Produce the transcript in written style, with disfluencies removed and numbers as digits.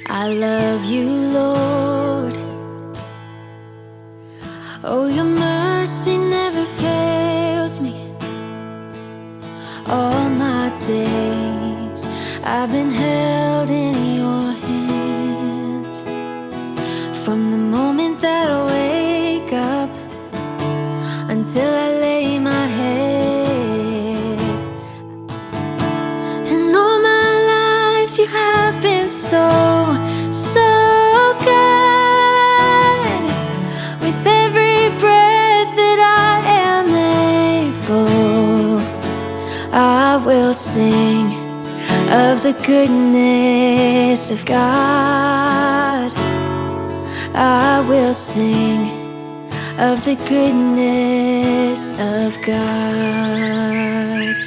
I love you, Lord. Oh, your mercy never fails me. All my days I've been held in your hands. From the moment that I wake up until I lay my head, and all my life you have been so, so good. With every breath that I am able, I will sing of the goodness of God. I will sing of the goodness of God.